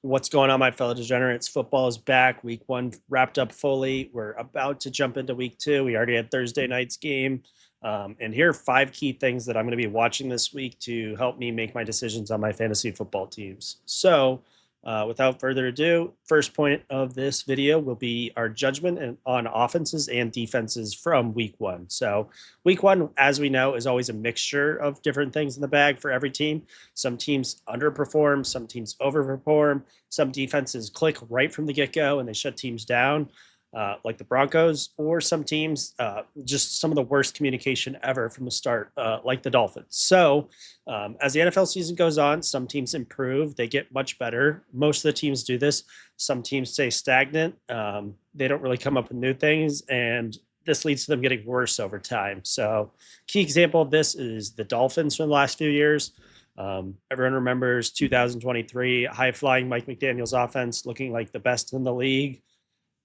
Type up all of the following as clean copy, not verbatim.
What's going on, my fellow degenerates? Football is back. Week one wrapped up fully. We're about to jump into week two. We already had Thursday night's game. And here are five key things that I'm going to be watching this week to help me make my decisions on my fantasy football teams. Without further ado, first point of this video will be our judgment on offenses and defenses from week one. So, week one, as we know, is always a mixture of different things in the bag for every team. Some teams underperform, some teams overperform, some defenses click right from the get go and they shut teams down. Like the Broncos, or some teams, just some of the worst communication ever from the start, like the Dolphins. As the NFL season goes on, some teams improve, they get much better. Most of the teams do this. Some teams stay stagnant, they don't really come up with new things, and this leads to them getting worse over time. So, key example of this is the Dolphins from the last few years. Everyone remembers 2023, high flying Mike McDaniel's offense looking like the best in the league.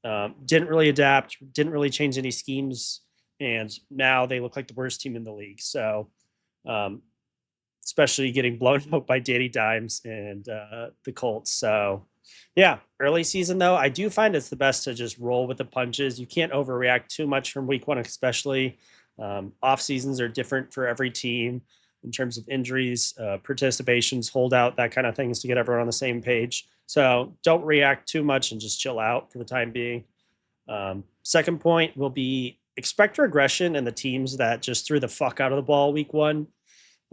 Didn't really adapt, didn't really change any schemes, and now they look like the worst team in the league. Um, Especially getting blown out by Danny Dimes and the Colts. So, yeah, early season though, I do find it's the best to just roll with the punches. You can't overreact too much from week one, especially. Off seasons are different for every team in terms of injuries, participations, holdout, that kind of things to get everyone on the same page. So don't react too much and just chill out for the time being. Second point will be expect regression in the teams that just threw the fuck out of the ball week one.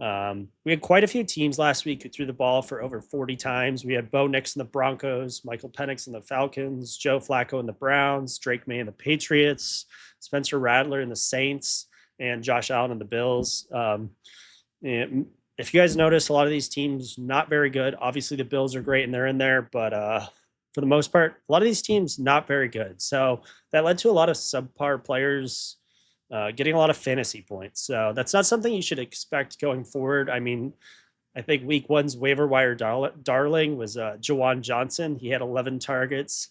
We had quite a few teams last week who threw the ball for over 40 times. We had Bo Nix in the Broncos, Michael Penix in the Falcons, Joe Flacco in the Browns, Drake May in the Patriots, Spencer Rattler in the Saints, and Josh Allen in the Bills. And if you guys notice, a lot of these teams not very good. Obviously, the Bills are great and they're in there, but for the most part, a lot of these teams not very good. So that led to a lot of subpar players getting a lot of fantasy points. So that's not something you should expect going forward. I mean, I think week one's waiver wire darling was Jawan Johnson. He had 11 targets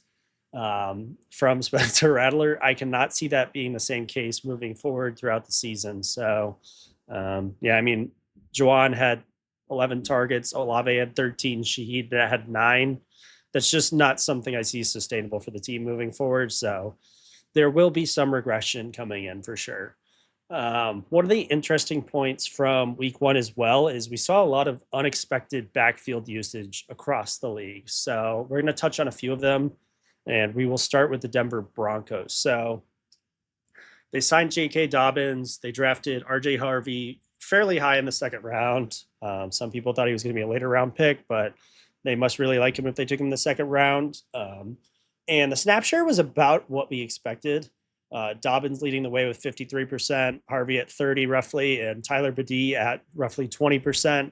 from Spencer Rattler. I cannot see that being the same case moving forward throughout the season. I mean, Jawan had 11 targets. Olave had 13. Shaheed had 9. That's just not something I see sustainable for the team moving forward. So there will be some regression coming in for sure. One of the interesting points from week one as well is we saw a lot of unexpected backfield usage across the league. So we're going to touch on a few of them, and we will start with the Denver Broncos. So they signed J.K. Dobbins. They drafted R.J. Harvey fairly high in the second round. Some people thought he was going to be a later round pick, but they must really like him if they took him in the second round. And the snap share was about what we expected. Dobbins leading the way with 53%, Harvey at 30 roughly, and Tyler Badie at roughly 20%.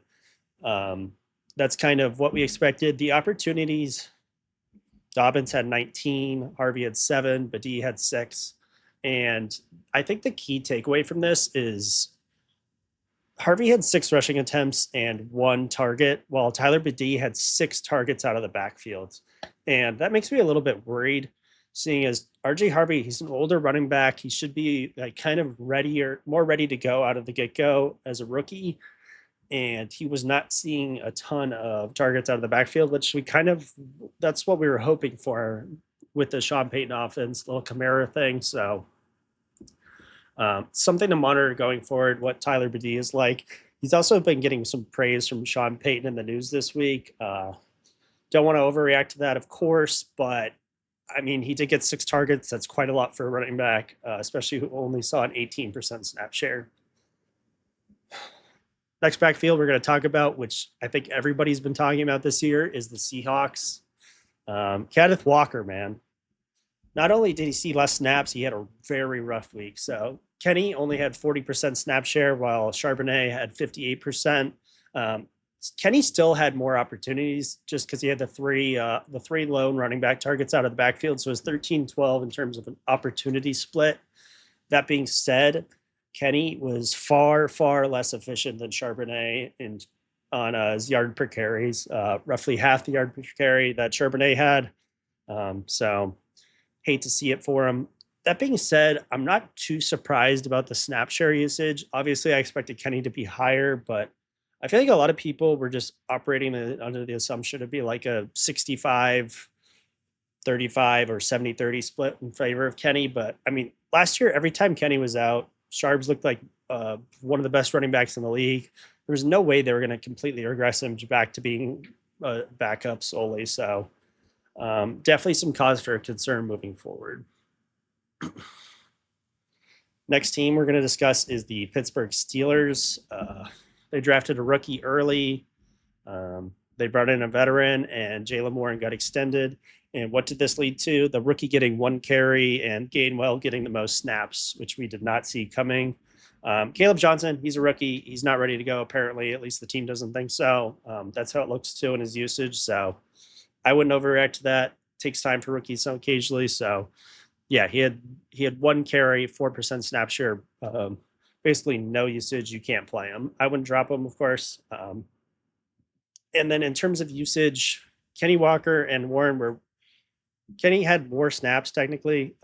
That's kind of what we expected. The opportunities, Dobbins had 19, Harvey had 7, Badie had 6. And I think the key takeaway from this is Harvey had 6 rushing attempts and 1 target, while Tyler Badie had 6 targets out of the backfield. And that makes me a little bit worried, seeing as RJ Harvey, he's an older running back. He should be like kind of more ready to go out of the get-go as a rookie. And he was not seeing a ton of targets out of the backfield, which that's what we were hoping for with the Sean Payton offense, little Kamara thing. So something to monitor going forward, what Tyler Badie is like. He's also been getting some praise from Sean Payton in the news this week. Don't want to overreact to that, of course, but I mean, he did get 6 targets. That's quite a lot for a running back, especially who only saw an 18% snap share. Next backfield we're going to talk about, which I think everybody's been talking about this year, is the Seahawks. Kenneth Walker, man. Not only did he see less snaps, he had a very rough week. So Kenny only had 40% snap share, while Charbonnet had 58%. Kenny still had more opportunities just because he had the three lone running back targets out of the backfield. So it was 13-12 in terms of an opportunity split. That being said, Kenny was far, far less efficient than Charbonnet on his yard per carries, roughly half the yard per carry that Charbonnet had. So hate to see it for him. That being said, I'm not too surprised about the snap share usage. Obviously, I expected Kenny to be higher, but I feel like a lot of people were just operating under the assumption it'd be like a 65-35 or 70-30 split in favor of Kenny. But I mean, last year, every time Kenny was out, Sharps looked like one of the best running backs in the league. There was no way they were going to completely regress him back to being a backup solely. So definitely some cause for concern moving forward. Next team we're going to discuss is the Pittsburgh Steelers. They drafted a rookie early. They brought in a veteran, and Jalen Warren got extended. And what did this lead to? The rookie getting one carry and Gainwell getting the most snaps, which we did not see coming. Caleb Johnson, he's a rookie. He's not ready to go, apparently. At least the team doesn't think so. That's how it looks, too, in his usage. So I wouldn't overreact to that. It takes time for rookies so occasionally. So, yeah, he had one carry, 4% snap share, basically no usage. You can't play him. I wouldn't drop him, of course. And then in terms of usage, Kenny Walker and Warren were – Kenny had more snaps technically.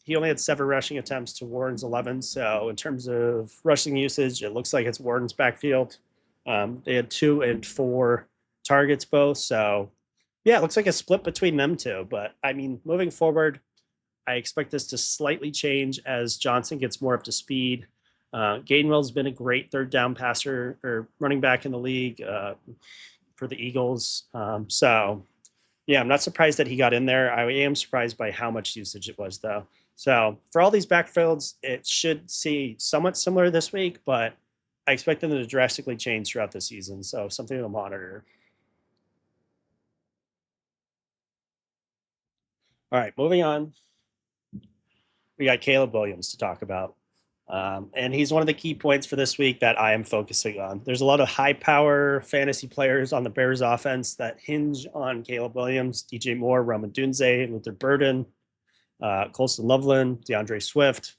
He only had 7 rushing attempts to Warren's 11. So in terms of rushing usage, it looks like it's Warren's backfield. They had 2 and 4 targets both. So, yeah, it looks like a split between them two. But, I mean, moving forward, I expect this to slightly change as Johnson gets more up to speed. Gainwell's been a great third down passer or running back in the league for the Eagles. So, yeah, I'm not surprised that he got in there. I am surprised by how much usage it was, though. So for all these backfields, it should see somewhat similar this week, but I expect them to drastically change throughout the season. So something to monitor. All right, moving on. We got Caleb Williams to talk about. And he's one of the key points for this week that I am focusing on. There's a lot of high power fantasy players on the Bears offense that hinge on Caleb Williams, DJ Moore, Rome Odunze, Luther Burden, Colston Loveland, DeAndre Swift.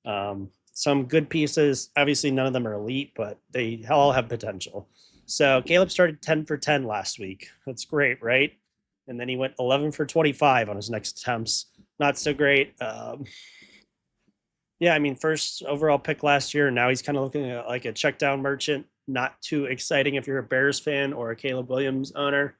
Some good pieces. Obviously, none of them are elite, but they all have potential. So Caleb started 10 for 10 last week. That's great, right? And then he went 11 for 25 on his next attempts. Not so great. Yeah, I mean, first overall pick last year, and now he's kind of looking like a check down merchant. Not too exciting if you're a Bears fan or a Caleb Williams owner.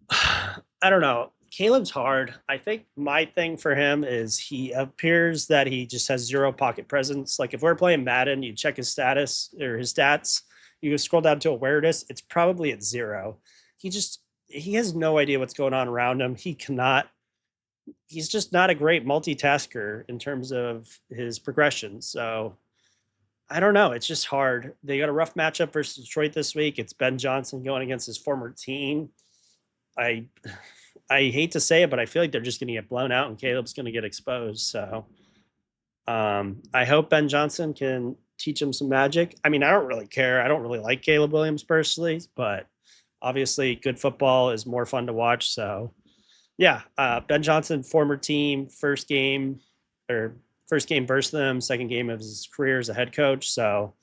I don't know. Caleb's hard. I think my thing for him is he appears that he just has zero pocket presence. Like if we're playing Madden, you check his status or his stats, you scroll down to awareness, it's probably at 0. He has no idea what's going on around him. He's just not a great multitasker in terms of his progression. So I don't know. It's just hard. They got a rough matchup versus Detroit this week. It's Ben Johnson going against his former team. I hate to say it, but I feel like they're just going to get blown out and Caleb's going to get exposed. So I hope Ben Johnson can teach him some magic. I mean, I don't really care. I don't really like Caleb Williams personally, but obviously good football is more fun to watch. So yeah, Ben Johnson, former team, first game versus them, second game of his career as a head coach. So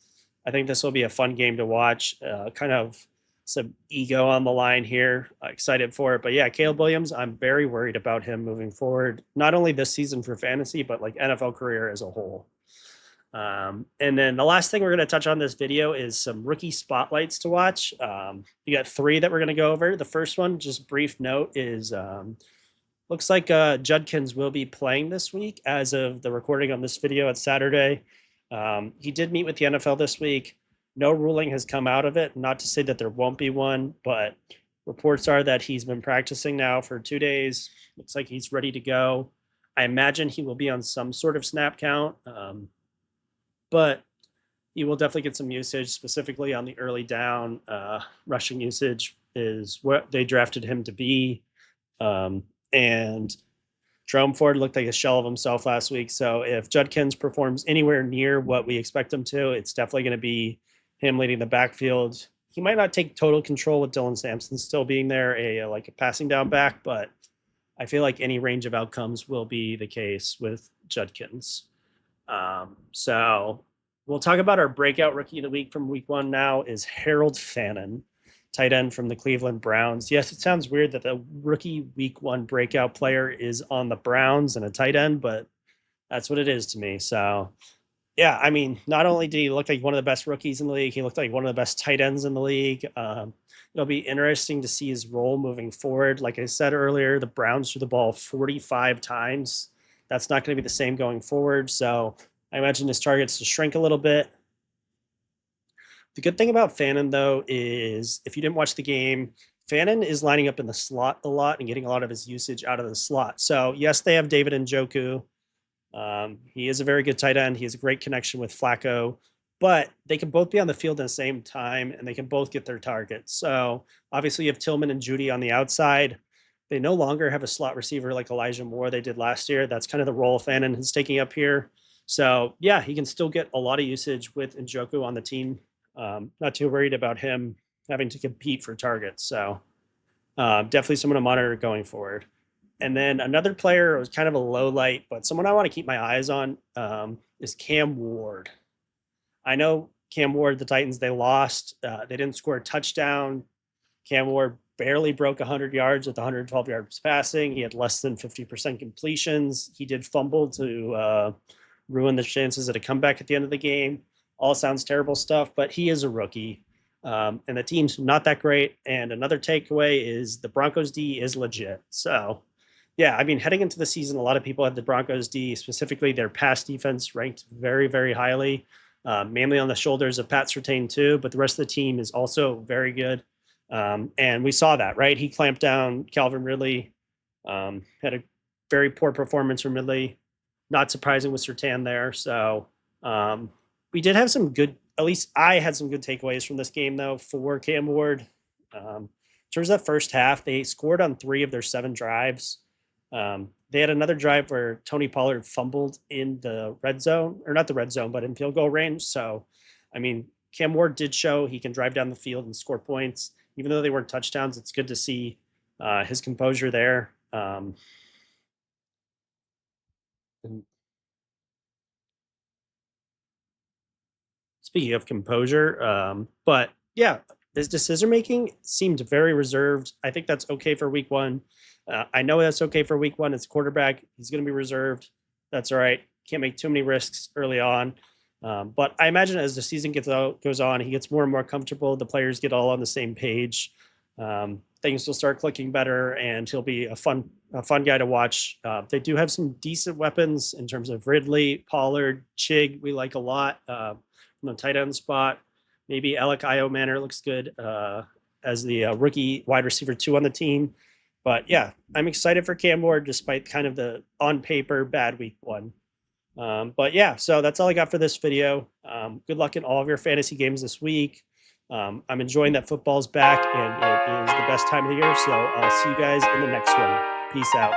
I think this will be a fun game to watch. Kind of some ego on the line here. Excited for it. But yeah, Caleb Williams, I'm very worried about him moving forward, not only this season for fantasy, but like NFL career as a whole. And then the last thing we're going to touch on this video is some rookie spotlights to watch. You got 3 that we're going to go over. The first one, just brief note, is looks like Judkins will be playing this week as of the recording on this video. It's Saturday. He did meet with the NFL this week. No ruling has come out of it. Not to say that there won't be one, but reports are that he's been practicing now for 2 days. Looks like he's ready to go. I imagine he will be on some sort of snap count. But he will definitely get some usage, specifically on the early down. Rushing usage is what they drafted him to be. And Jerome Ford looked like a shell of himself last week. So if Judkins performs anywhere near what we expect him to, it's definitely going to be him leading the backfield. He might not take total control with Dylan Sampson still being there, like a passing down back, but I feel like any range of outcomes will be the case with Judkins. So we'll talk about our breakout rookie of the week from week 1 now is Harold Fannin, tight end from the Cleveland Browns. Yes, it sounds weird that the rookie week 1 breakout player is on the Browns and a tight end, but that's what it is to me. So Yeah, I mean, not only did he look like one of the best rookies in the league, he looked like one of the best tight ends in the league. It'll be interesting to see his role moving forward. Like I said earlier, the Browns threw the ball 45 times. That's not going to be the same going forward. So I imagine his targets to shrink a little bit. The good thing about Fannin, though, is if you didn't watch the game, Fannin is lining up in the slot a lot and getting a lot of his usage out of the slot. So, yes, they have David Njoku. He is a very good tight end. He has a great connection with Flacco, but they can both be on the field at the same time and they can both get their targets. So, obviously, you have Tillman and Judy on the outside. They no longer have a slot receiver like Elijah Moore they did last year. That's kind of the role Fannin is taking up here. So, yeah, he can still get a lot of usage with Njoku on the team. Not too worried about him having to compete for targets. So definitely someone to monitor going forward. And then another player was kind of a low light, but someone I want to keep my eyes on is Cam Ward. I know Cam Ward, the Titans, they lost. They didn't score a touchdown. Cam Ward barely broke 100 yards with 112 yards passing. He had less than 50% completions. He did fumble to ruin the chances at a comeback at the end of the game. All sounds terrible stuff, but he is a rookie. And the team's not that great. And another takeaway is the Broncos D is legit. So, yeah, I mean, heading into the season, a lot of people had the Broncos D, specifically their pass defense, ranked very, very highly, mainly on the shoulders of Pat Surtain, too. But the rest of the team is also very good. And we saw that, right? He clamped down Calvin Ridley, had a very poor performance from Ridley. Not surprising with Surtain there. So, we did have some good, at least I had some good takeaways from this game, though, for Cam Ward. In terms of that first half, they scored on 3 of their 7 drives. They had another drive where Tony Pollard fumbled in the red zone, or not the red zone, but in field goal range. So, I mean, Cam Ward did show he can drive down the field and score points. Even though they weren't touchdowns, it's good to see his composure there. And speaking of composure, but yeah, his decision making seemed very reserved. I think that's okay for week one. I know that's okay for week one. It's quarterback. He's going to be reserved. That's all right. Can't make too many risks early on. But I imagine as the season goes on, he gets more and more comfortable. The players get all on the same page. Things will start clicking better, and he'll be a fun guy to watch. They do have some decent weapons in terms of Ridley, Pollard, Chig. We like a lot from the tight end spot. Maybe Alec Io Manor looks good as the rookie wide receiver 2 on the team. But yeah, I'm excited for Cam Ward despite kind of the on paper bad week 1. But yeah, so that's all I got for this video. Good luck in all of your fantasy games this week. I'm enjoying that football's back and it is the best time of the year. So I'll see you guys in the next one. Peace out.